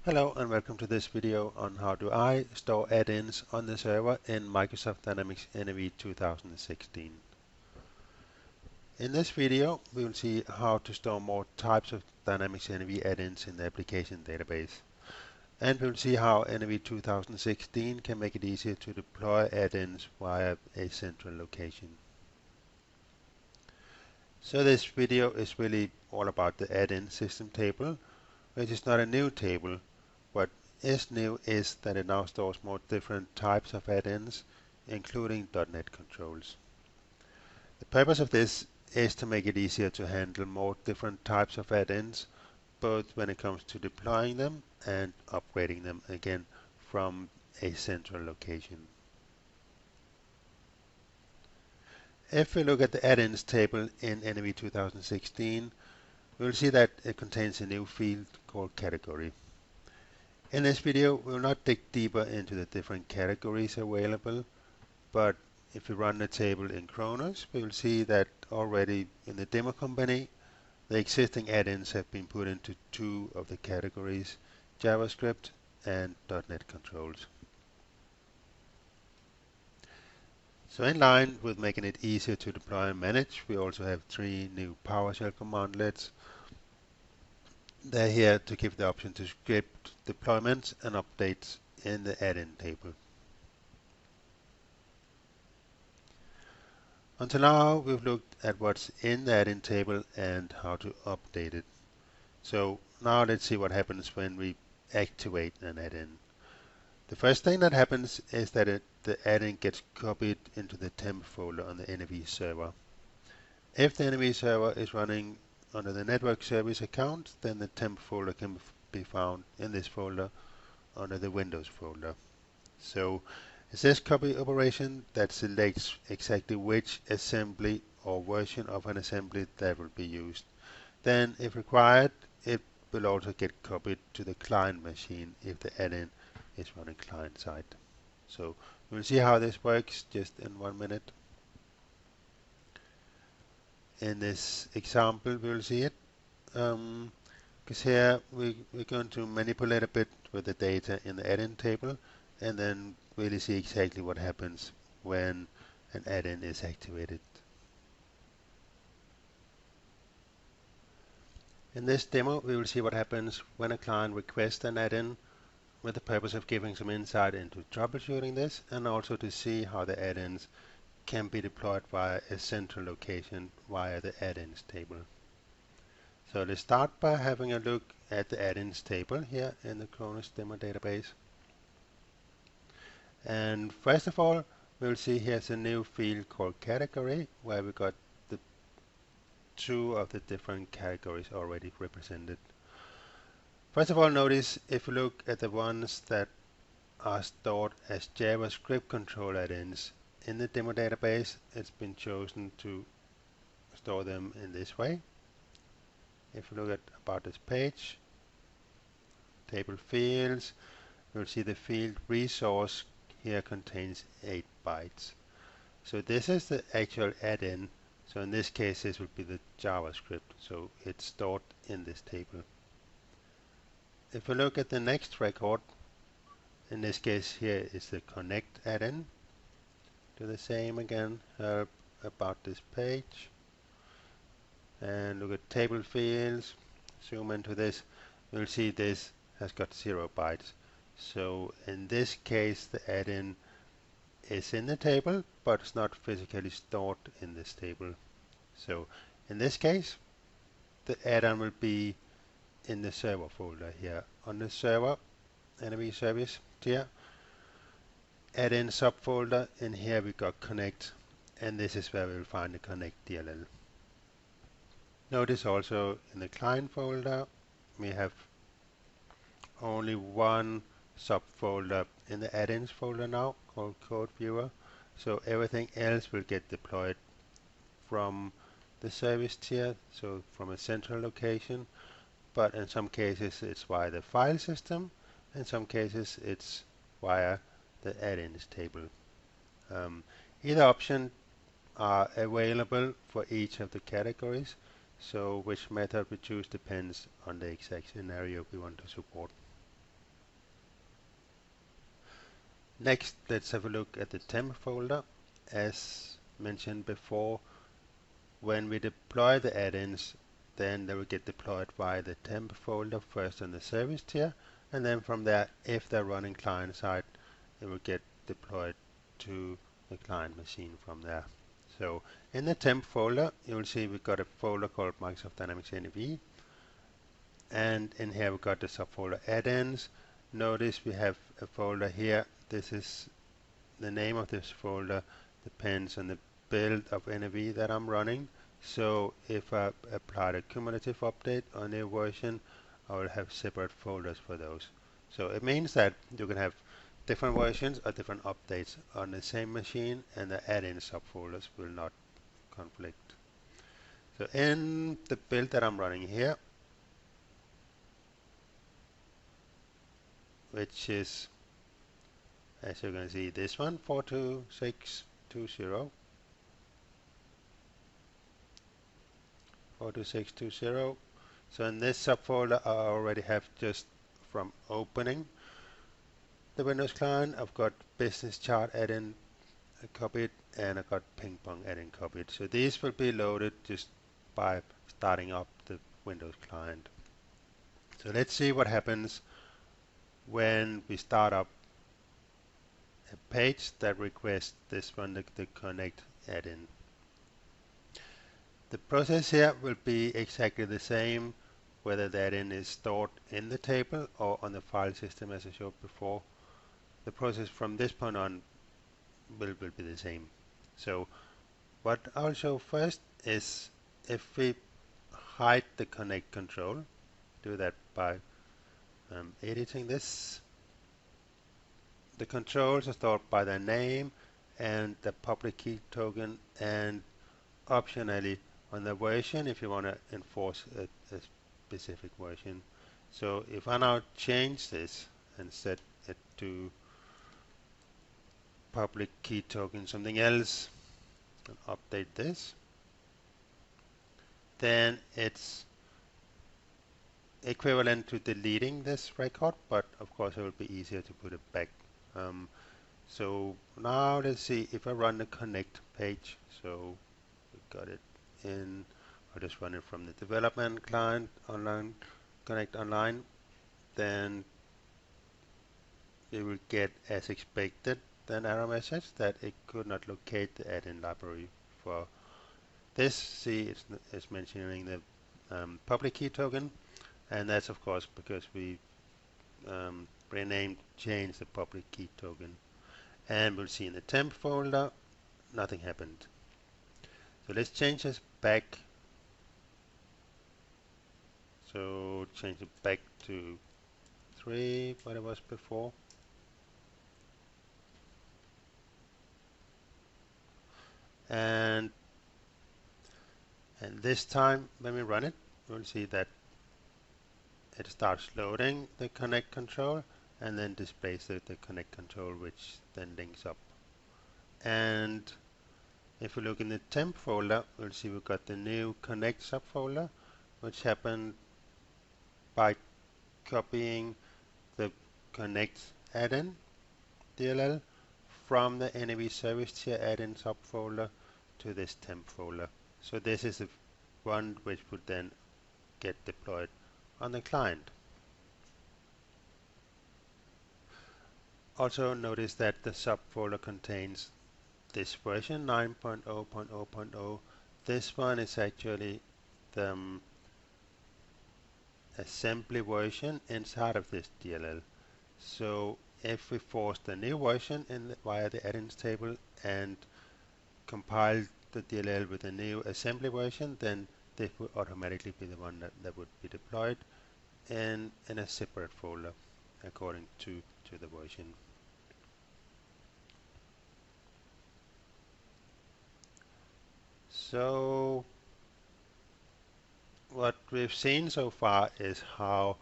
Hello and welcome to this video on how do I store add-ins on the server in Microsoft Dynamics NAV 2016. In this video we will see how to store more types of Dynamics NAV add-ins in the application database, and we will see how NAV 2016 can make it easier to deploy add-ins via a central location. So this video is really all about the add-in system table, which is not a new table. What is new is that it now stores more different types of add-ins, including .NET controls. The purpose of this is to make it easier to handle more different types of add-ins, both when it comes to deploying them and upgrading them again from a central location. If we look at the add-ins table in NAV 2016, we will see that it contains a new field called category. In this video, we will not dig deeper into the different categories available, but if we run the table in Kronos, we will see that already in the demo company, the existing add-ins have been put into two of the categories, JavaScript and .NET controls. So in line with making it easier to deploy and manage, we also have three new PowerShell commandlets. They're here to give the option to script deployments and updates in the add-in table. Until now, we've looked at what's in the add-in table and how to update it. So now let's see what happens when we activate an add-in. The first thing that happens is that the add-in gets copied into the temp folder on the NAV server. If the NAV server is running under the network service account, then the temp folder can be found in this folder under the Windows folder. So it's this copy operation that selects exactly which assembly or version of an assembly that will be used. Then, if required, it will also get copied to the client machine if the add-in is running client side. So we'll see how this works just in 1 minute. In this example, we'll see it. Because here we're going to manipulate a bit with the data in the add-in table and then really see exactly what happens when an add-in is activated. In this demo, we will see what happens when a client requests an add-in, with the purpose of giving some insight into troubleshooting this and also to see how the add-ins can be deployed via a central location via the add-ins table. So let's start by having a look at the add-ins table here in the Kronos demo database. And first of all, we'll see here's a new field called category, where we got the two of the different categories already represented. First of all, notice if you look at the ones that are stored as JavaScript control add-ins in the demo database, it's been chosen to store them in this way. If you look at about this page, table fields, you'll see the field resource here contains 8 bytes. So this is the actual add-in. So in this case, this would be the JavaScript. So it's stored in this table. If we look at the next record, in this case here is the connect add-in. Do the same again about this page. And look at table fields. Zoom into this. You'll see this has got 0 bytes. So in this case, the add-in is in the table, but it's not physically stored in this table. So in this case, the add-on will be in the server folder here. On the server, NAV service tier, add-in subfolder, and here we got connect, and this is where we will find the connect DLL. Notice also in the client folder, we have only one subfolder in the add-ins folder now called code viewer, so everything else will get deployed from the service tier, so from a central location, but in some cases it's via the file system, in some cases it's via the add-ins table. Either option are available for each of the categories, so which method we choose depends on the exact scenario we want to support. Next, let's have a look at the temp folder. As mentioned before, when we deploy the add-ins, then they will get deployed via the temp folder first on the service tier, and then from there, if they're running client side, it will get deployed to the client machine from there. So in the temp folder, you will see we've got a folder called Microsoft Dynamics NAV, and in here we've got the subfolder add-ins. Notice we have a folder here. This is the name of this folder depends on the build of NAV that I'm running. So if I apply a cumulative update on a version, I will have separate folders for those. So it means that you can have different versions or different updates on the same machine, and the add-in subfolders will not conflict. So in the build that I'm running here, which is, as you can see, this one, 42620, 42620. So in this subfolder, I already have, just from opening the Windows client, I've got business chart add-in copied, and I've got ping pong add-in copied. So these will be loaded just by starting up the Windows client. So let's see what happens when we start up a page that requests this one, the connect add-in. The process here will be exactly the same whether the add-in is stored in the table or on the file system as I showed before. The process from this point on will be the same. So what I'll show first is if we hide the connect control, do that by editing this. The controls are stored by their name and the public key token, and optionally on the version if you want to enforce a specific version. So if I now change this and set it to public key token something else and update this, then it's equivalent to deleting this record, but of course it will be easier to put it back. So now let's see if I run the connect page. So we got it in, I'll just run it from the development client online, connect online, then we will get, as expected, an error message that it could not locate the add-in library for this. See, it's mentioning the public key token, and that's of course because we changed the public key token. And we'll see in the temp folder, nothing happened. So let's change this back. So change it back to 3, what it was before. And this time when we run it, we'll see that it starts loading the connect control and then displays the connect control, which then links up. And if we look in the temp folder, we'll see we've got the new connect subfolder, which happened by copying the connect add-in DLL from the NAV service tier add-in subfolder to this temp folder. So this is the one which would then get deployed on the client. Also notice that the subfolder contains this version 9.0.0.0. This one is actually the assembly version inside of this DLL. So if we force the new version via the add-ins table and compile the DLL with a new assembly version, then this will automatically be the one that would be deployed in a separate folder according to the version. So what we've seen so far is how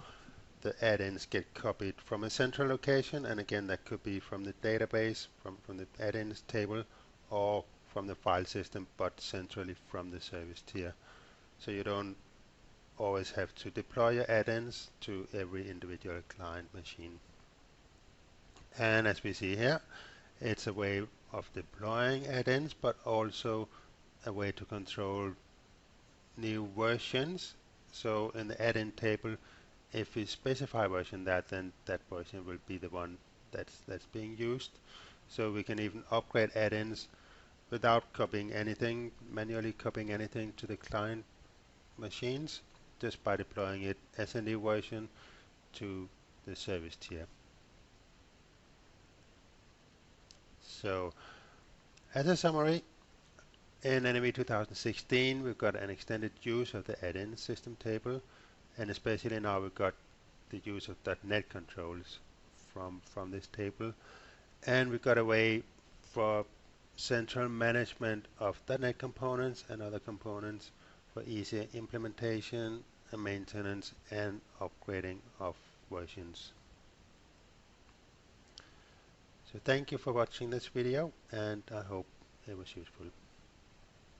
the add-ins get copied from a central location, and again that could be from the database, from the add-ins table, or from the file system, but centrally from the service tier. So you don't always have to deploy your add-ins to every individual client machine. And as we see here, it's a way of deploying add-ins, but also a way to control new versions. So in the add-in table, if we specify version that, then that version will be the one that's being used. So we can even upgrade add-ins without copying anything, manually copying anything to the client machines, just by deploying it as a new version to the service tier. So as a summary, in NAV 2016 we've got an extended use of the add-in system table, and especially now we've got the use of .NET controls from this table, and we've got a way for central management of .NET components and other components for easier implementation and maintenance and upgrading of versions. So thank you for watching this video, and I hope it was useful.